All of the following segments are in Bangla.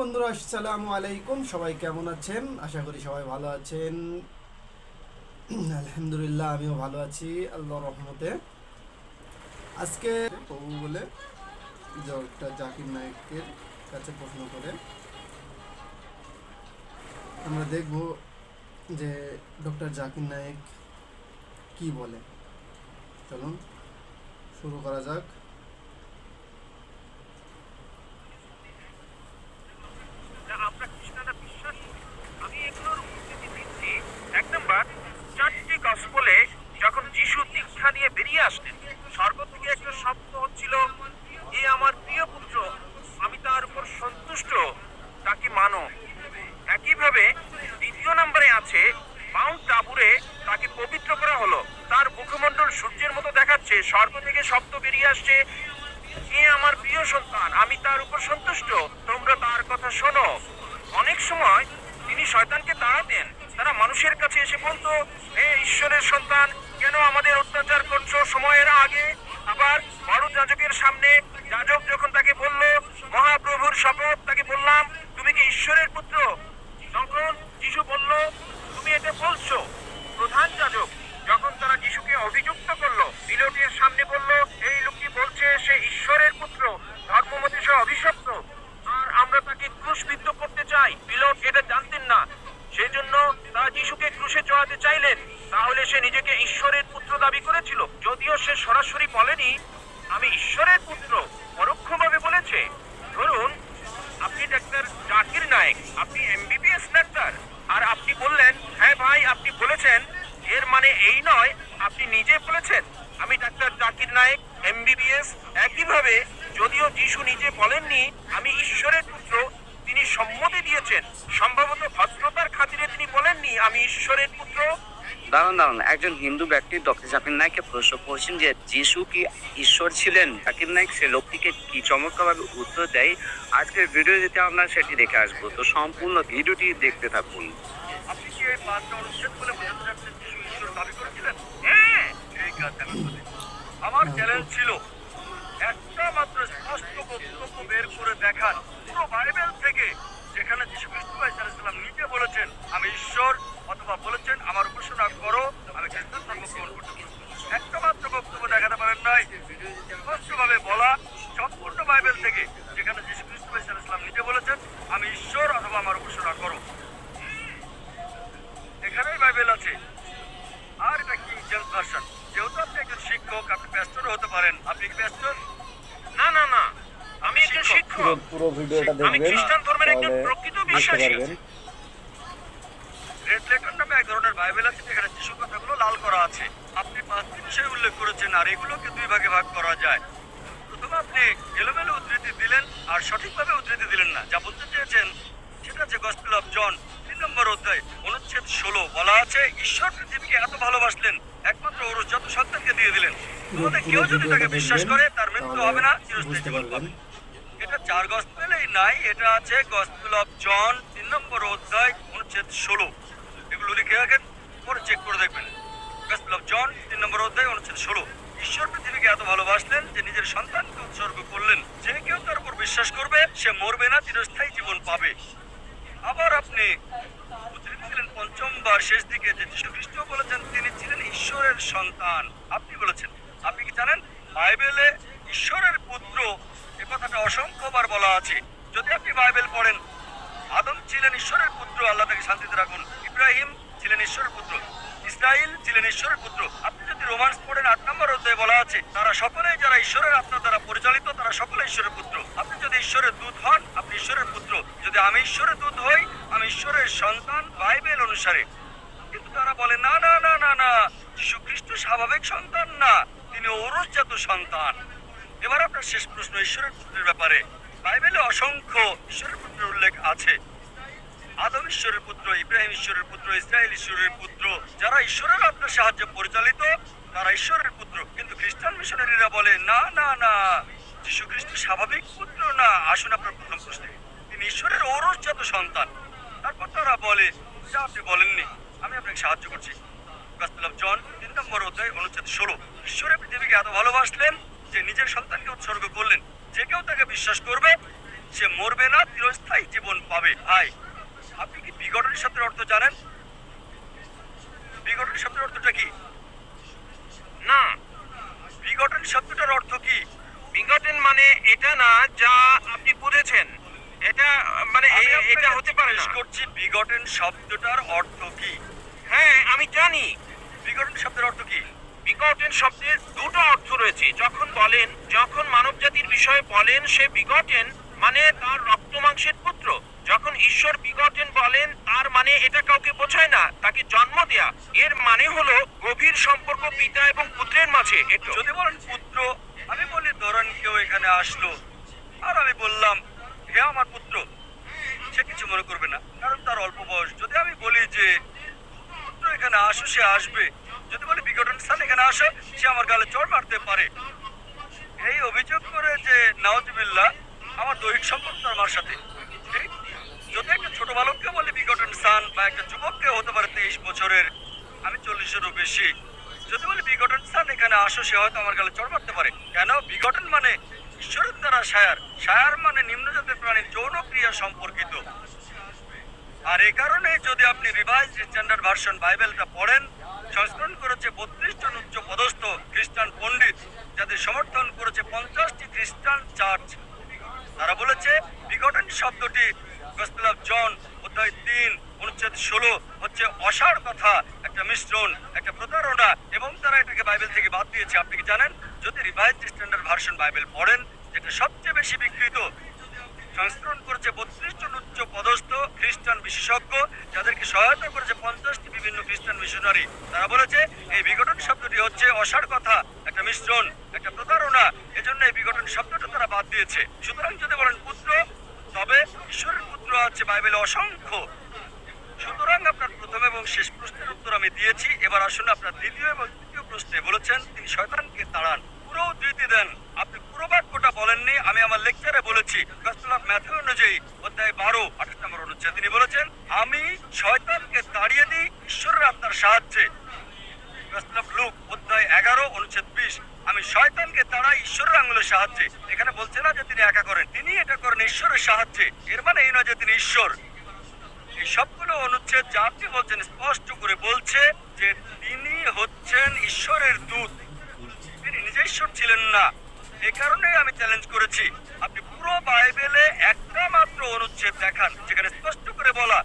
বন্ধুরা, আসসালামু আলাইকুম। সবাই কেমন আছেন? আশা করি সবাই ভালো আছেন। আলহামদুলিল্লাহ, আমিও ভালো আছি আল্লাহর রহমতে। আজকে প্রভু বলে ডক্টর জাকির নায়েকের কাছে প্রশ্ন করে আমরা দেখব যে ডক্টর জাকির নায়েক কি বলে। চলুন শুরু করা যাক। আমরা খ্রিস্টানরা বিশ্বাস করি। আমি এগুলোর উদ্ধৃতি দিচ্ছি। এক নম্বর, 4টি গসপেলে যখন যিশু দীক্ষা নিয়ে বেরিয়ে আসলেন, স্বর্গ থেকে একটা শব্দ হচ্ছিল, এ আমার প্রিয় পুত্র, আমি তার উপর সন্তুষ্ট, তাকে মানো। একইভাবে দ্বিতীয় নম্বরে আছে, মাউন্ট টাবুরে তাকে পবিত্র করা হলো, তার মুখমণ্ডল সূর্যের মতো দেখাচ্ছে, স্বর্গ থেকে শব্দ বেরিয়ে আসছে, এ আমার প্রিয় সন্তান, আমি তার উপর সন্তুষ্ট, তোমরা তার কথা শোনো। অনেক সময় তিনি শয়তানকে তাড়া দেন। তারা মানুষের কাছে এসে বলতো, হে ঈশ্বরের সন্তান, কেন আমাদের অত্যাচার করছো সময়ের আগে? আবার বড় যাজকের সামনে যাজক যখন তাকে বলল, মহাপ্রভুর শপথ, তাকে বললাম, তুমি কি ঈশ্বরের পুত্র? তখন যিশু বলল, তুমি এটা বলছো। প্রধান যাজক যখন তারা যিশুকে অভিযুক্ত করলো, পিলাতের সামনে বলল, এই লোকটি বলছে সে ঈশ্বরের পুত্র, ধর্মমতে সে অভিশপ্ত, আর আমরা তাকে ক্রুশবিদ্ধ করতে চাই। পিলাত এটা জানতেন না, সেজন্য তারা যিশুকে ক্রুশে চড়াতে চাইলেন। তাহলে সে নিজেকে ঈশ্বরের পুত্র দাবি করেছিল, যদিও সে সরাসরি বলেনি আমি ঈশ্বরের পুত্র, পরোক্ষভাবে বলেছে। ধরুন, আপনি ডাক্তার জাকির নায়েক, আপনি এমবিবিএস ডাক্তার, আর আপনি বললেন, হ্যাঁ ভাই আপনি বলেছেন, এর মানে এই নয় আপনি নিজে বলেছেন আমি ডাক্তার জাকির নায়েক এমবিবিএস। একইভাবে যদিও যিশু নিজে বলেননি আমি ঈশ্বরের পুত্র, তিনি সম্মতি দিয়েছেন, সম্ভবত ভদ্রতার খাতিরে তিনি বলেননি আমি ঈশ্বরের পুত্র। দাঁড়ান দাঁড়ান, একজন হিন্দু ব্যক্তি ডক্টর জাকির নায়েককে প্রশ্ন করছেন যে যিশু কি ঈশ্বর ছিলেন। জাকির নায়েক সে লোকটিকে কি চমৎকারভাবে উত্তর দেয়, আজকের ভিডিওটিতে আমরা সেটি দেখে আসবো। তো সম্পূর্ণ ভিডিওটি দেখতে থাকুন। আপনি কি এই 5টা অনুচ্ছেদ বলে বোঝাতে চাচ্ছেন যিশু ঈশ্বর দাবি করেছিলেন? হ্যাঁ, ঠিক আছে, আমি বলি। আমার চ্যালেঞ্জ ছিল একটা মাত্র স্পষ্ট বক্তব্য বের করে দেখান পুরো বাইবেল থেকে, যেখানে যিশু খ্রিস্ট আলাইহিস নিজে বলেছেন আমি ঈশ্বর, অথবা বলেছেন আমার উপাসনা করো, আমি খ্রিস্টান ধর্ম গ্রহণ করতে পারি। একটা মাত্র বক্তব্য দেখাতে পারেন নাই। স্পষ্টভাবে বলা সম্পূর্ণ বাইবেল থেকে, যেখানে যিশু খ্রিস্ট আলাইহিস নিজে বলেছেন আমি ঈশ্বর, অথবা আমার উপাসনা করো। এখানেই বাইবেল আছে। আর এটা কিং জেমস ভার্সন। যেহেতু আপনি একজন শিক্ষক, আপনি প্যাস্টর হতে পারেন। আপনি কি প্যাস্টর? না না না, আমি একজন শিক্ষক। পুরো ভিডিওটা আমি দেখবেন, খ্রিস্টান ধর্মের একজন তাহলে প্রকৃত বুঝতে বিশ্বাসী। পারবেন। রেড লেটার নামে এক ধরনের বাইবেল আছে, যেখানে যিশু কথাগুলো লাল করা আছে। আপনি 5টি বিষয় উল্লেখ করেছেন, আর এগুলোকে 2 ভাগে ভাগ করা যায়। প্রথমে আপনি এলোমেলো উদ্ধৃতি দিলেন, আর সঠিকভাবে উদ্ধৃতি দিলেন না। যা বলতে চেয়েছেন সেটা হচ্ছে গসপেল অফ জন 3 নম্বর অধ্যায় অনুচ্ছেদ 16 বলা আছে, ঈশ্বর পৃথিবীকে এত ভালোবাসলেন একমাত্র ওরজাত সন্তানকে দিয়ে দিলেন, তোমাদের কেউ যদি তাকে বিশ্বাস করে তার মৃত্যু হবে না, চিরস্থায়ী জীবন পাবে। এটা 4 গসপেলেই নাই, এটা আছে গসপেল অফ জন 3 নম্বর অধ্যায় অনুচ্ছেদ 16। এগুলো লিখে রাখেন, পরে চেক করে দেখবেন। গসপেল অফ জন 3 নম্বর অধ্যায় অনুচ্ছেদ 16, ঈশ্বর পৃথিবীকে এত ভালোবাসলেন যে নিজের সন্তানকে উৎসর্গ করলেন, যে কেউ তার উপর বিশ্বাস করবে সে মরবে না, চিরস্থায়ী জীবন পাবে। আবার আপনি উদ্ধৃতি দিলেন 5বার শেষ দিকে যে যীশু খ্রিস্ট বলেছেন তিনি ছিলেন ঈশ্বরের সন্তান। আপনি বলেছেন, আপনি কি জানেন বাইবেলে ঈশ্বরের পুত্র এ কথাটা অসংখ্যবার বলা আছে। যদি আপনি বাইবেল পড়েন, আদম ছিলেন ঈশ্বরের পুত্র, আল্লাহ তাকে শান্তিতে রাখুন। ইব্রাহিম ছিলেন ঈশ্বরের পুত্র, ইসরাইল ছিলেন ঈশ্বরের পুত্র। আপনি যদি রোমান্স পড়েন, 8 নম্বর অধ্যায়ে বলা আছে তারা সকলেই যারা ঈশ্বরের আত্মা দ্বারা পরিচালিত, তারা সকলে ঈশ্বরের পুত্র। আপনি যদি ঈশ্বরের দূত হন, আপনি ঈশ্বরের পুত্র। যদি আমি ঈশ্বরের দূত হই, আমি ঈশ্বরের সন্তান বাইবেল অনুসারে। কিন্তু তারা বলে না না না না না, যীশু খ্রিস্ট স্বাভাবিক সন্তান না, তিনি ঔরসজাত সন্তান। এবার আপনার শেষ প্রশ্ন ঈশ্বরের পুত্রের ব্যাপারে। বাইবেলে অসংখ্য ঈশ্বরের পুত্রের উল্লেখ আছে। আদম ঈশ্বরের পুত্র, ইব্রাহিম ঈশ্বরের পুত্র, ইসরায়েল ঈশ্বরের পুত্র। যারা ঈশ্বরের আত্মার সাহায্যে পরিচালিত তারা ঈশ্বরের পুত্র। কিন্তু খ্রিস্টান মিশনারিরা বলে না না না, যীশু খ্রিস্ট স্বাভাবিক পুত্র না। আসুন আপনার প্রথম প্রশ্নে, তিনি ঈশ্বরের ঔরসজাত সন্তান। তারপর তারা বলে যা আপনি বলেননি, আমি আপনাকে সাহায্য করছি। গসপেল অফ জন 3 নম্বর অধ্যায় অনুচ্ছেদ 16, ঈশ্বরের পৃথিবীকে এত ভালোবাসলেন যে নিজের সন্তানকে উৎসর্গ করলেন, যে কেউ তাকে বিশ্বাস করবে সে মরবে না, চিরস্থায়ী জীবন পাবে। ভাই, আপনি কি বিঘটন শব্দের অর্থ জানেন? বিঘটন শব্দের অর্থটা কি? না, বিঘটন শব্দটার অর্থ কি? বিঘটন মানে এটা না যা আপনি বুঝেছেন। এটা মানে আমি এটা আপনাকে হতে পারে না। জিজ্ঞেস করছি বিঘটন শব্দটার অর্থ কি? হ্যাঁ, আমি জানি। বিঘটন শব্দের অর্থ কি? বিঘটন শব্দের দুটো অর্থ রয়েছে। যখন মানব জাতির বিষয়ে বলেন সে বিঘটন, মানে তার রক্ত মাংসের পুত্র। যখন ঈশ্বর বিঘটন বলেন তার মানে এটা কাউকে বোঝায় না, তাকে জন্ম দেয়া। এর মানে হলো গভীর সম্পর্ক পিতা এবং পুত্রের মাঝে। এটা যদি বলেন পুত্র, আমি বলি ধরেন কেউ এখানে আসলো আর আমি বললাম হে আমার পুত্র, সে কিছু মনে করবে না, কারণ তার অল্প বয়স। যদি আমি বলি যে পুত্র এখানে আসো, সে আসবে। যদি বলি বিঘটন স্থান এখানে আসো, সে আমার গালে চড় মারতে পারে। এই অভিযোগ করে যে নাউজুবিল্লাহ আমার দৈহিক সম্পর্ক তার মার সাথে। ঠিক? যদি একটা ছোট বালককে বলি বিঘটন স্থান, বা একটা যুবককে হতে পারে 23 বছরের, আমি 40-এরও বেশি, যদি বলি বিঘটন স্থান এখানে আসো, সে হয়তো আমার গালে চড় মারতে পারে। কেন? বিঘটন মানে ঈশ্বরের দ্বারা সায়ার, সায়ার মানে নিম্নজাতের প্রাণীর যৌন ক্রিয়া সম্পর্কিত। আর এই কারণে যদি আপনি রিভাইজড স্ট্যান্ডার্ড ভার্সন বাইবেলটা পড়েন, সংস্করণ করেছে 32 জন উচ্চ পদস্থ খ্রিস্টান পণ্ডিত, যাদের সমর্থন করেছে 50টি খ্রিস্টান চার্চ। তারা বলেছে বিঘটন শব্দটি গসপেল অফ জন অধ্যায় 3 অনুচ্ছেদ 16 হচ্ছে অসাড় কথা, একটা মিশ্রণ, একটা প্রতারণা, এবং তারা এটাকে বাইবেল থেকে বাদ দিয়েছে। আপনি কি জানেন? যদি রিভাইজড স্ট্যান্ডার্ড ভার্সন বাইবেল পড়েন, যেটা সবচেয়ে বেশি বিকৃত, সংস্করণ করেছে 32 জন উচ্চ পদস্থ খ্রিস্টান বিশেষজ্ঞ, যাদেরকে সহায়তা করেছে 50টি বিভিন্ন খ্রিস্টান মিশনারি। তারা বলেছে এই বিঘটন শব্দটি হচ্ছে অসাড় কথা, একটা মিশ্রণ, একটা প্রতারণা। এজন্য এই বিঘটন শব্দটা তারা বাদ দিয়েছে। সুতরাং যদি বলেন পুত্র, তবে ঈশ্বরের পুত্র আছে বাইবেলে অসংখ্য। সুতরাং আপনার প্রথম এবং শেষ প্রশ্নের উত্তর আমি দিয়েছি। এবার আসুন আপনার দ্বিতীয় এবং তৃতীয় প্রশ্নে। বলেছেন তিনি শয়তানকে তাড়ান। পুরো উদ্ধৃতি দেন। আপনি পুরো বাক্যটা বলেননি, আমি আমার লেকচারে বলেছি। গসপেল অফ ম্যাথিউ অনুযায়ী অধ্যায় 12 28 নম্বর অনুচ্ছেদ তিনি বলেছেন আমি শয়তানকে তাড়িয়ে দিই ঈশ্বরের আত্মার সাহায্যে। গসপেল অফ লুক অধ্যায় 11 অনুচ্ছেদ 20 আমি শয়তানকে তাড়াই ঈশ্বরের আঙুলের সাহায্যে। এখানে বলছে না যে তিনি একা করেন, তিনি এটা করেন ঈশ্বরের সাহায্যে। এর মানে এই নয় যে তিনি ঈশ্বর। এই সবগুলো অনুচ্ছেদ যা আপনি বলছেন স্পষ্ট করে বলছে যে তিনি হচ্ছেন ঈশ্বরের দূত, তিনি নিজে ঈশ্বর ছিলেন না। এই কারণেই আমি চ্যালেঞ্জ করেছি আপনি পুরো বাইবেলে একটা মাত্র অনুচ্ছেদ দেখান যেখানে স্পষ্ট করে বলা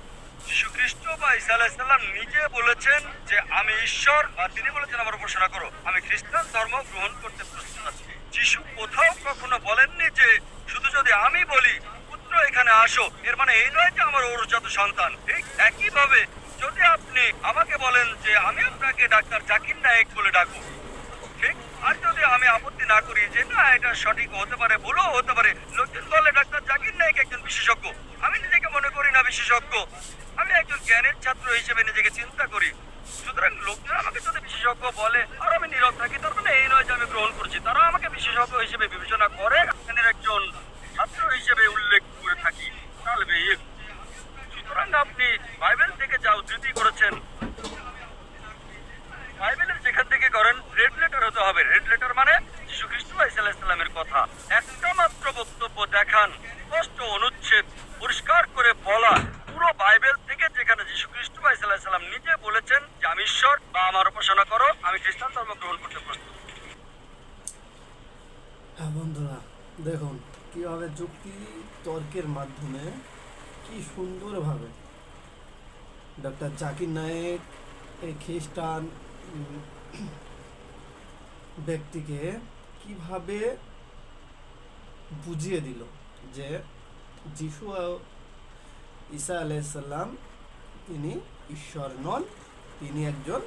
যীশু খ্রিস্ট বা ঈসা আলাইহিস সালাম নিজে বলেছেন যে আমি ঈশ্বর, আর তিনি বলেছেন আমার উপাসনা করো, আমি খ্রিস্টান ধর্ম গ্রহণ করতে প্রস্তুত আছি। যীশু কোথাও কখনো বলেননি যে শুধু যদি আমি বলি পুত্র এখানে আসো, এর মানে এই নয় যে আমার ঔরজাত সন্তান। ঠিক একইভাবে যদি আপনি আমাকে বলেন যে আমি আপনাকে ডাক্তার জাকির নায়েক বলে ডাকবো, ঠিক, আর যদি আমি আপত্তি না করি যে না এটা সঠিক হতে পারে, ভুলও হতে পারে, লোকজন বলে ডাক্তার জাকির নায়েক একজন বিশেষজ্ঞ, আমি নিজেকে মনে করি না বিশেষজ্ঞ, আমি একজন জ্ঞানের ছাত্র হিসেবে নিজেকে চিন্তা করি। সুতরাং লোকজন আমাকে যদি বিশেষজ্ঞ বলে আর আমি নীরব থাকি, তার মানে এই নয় যে আমি গ্রহণ করছি। তারা আমাকে বিশেষজ্ঞ হিসেবে বিবেচনা করে, জ্ঞানের একজন ছাত্র হিসেবে উল্লেখ করে থাকি। তাহলে সুতরাং আপনি বাইবেল থেকে যা উদ্ধৃতি করেছেন, বাইবেলের যেখান থেকে করেন রেড লেটার হতে হবে। রেড লেটার মানে যীশু খ্রিস্ট ঈসা আলাইহিস সালামের কথা। একটা মাত্র বক্তব্য দেখান, স্পষ্ট অনুচ্ছেদ পরিষ্কার করে বলা পুরো বাইবেল থেকে, যেখানে যীশু খ্রিস্ট ঈসা আলাইহিস সালাম নিজে বলেছেন যে আমি ঈশ্বর বা আমার উপাসনা করো, আমি খ্রিস্টান ধর্ম গ্রহণ করতে প্রস্তুত। হ্যাঁ বন্ধুরা, দেখুন কিভাবে যুক্তি তর্কের মাধ্যমে কি সুন্দরভাবে ডক্টর জাকির নায়েক এই খ্রিস্টান ব্যক্তিকে কিভাবে বুঝিয়ে দিল যে যিশু ঈসা আলাইহিস সালাম তিনি ঈশ্বর নন, তিনি একজন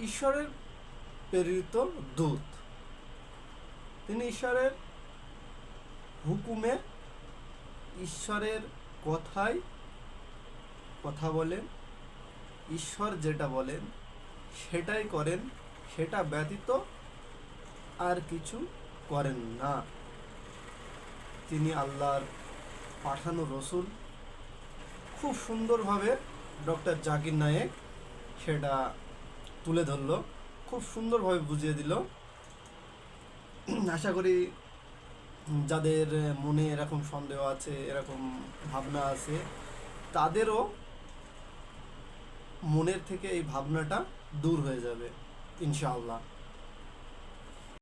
ঈশ্বরের প্রেরিত দূত। তিনি ঈশ্বরের হুকুমে, ঈশ্বরের কথায় কথা বলেন, ঈশ্বর যেটা বলেন সেটাই করেন, সেটা ব্যতীত আর কিছু করেন না। তিনি আল্লাহর পাঠানো রসুল। খুব সুন্দরভাবে ডক্টর জাকির নায়েক সেটা তুলে ধরলো, খুব সুন্দরভাবে বুঝিয়ে দিল। আশা করি যাদের মনে এরকম সন্দেহ আছে, এরকম ভাবনা আছে, তাদেরও মনের থেকে এই ভাবনাটা দূর হয়ে যাবে ইনশাআল্লাহ।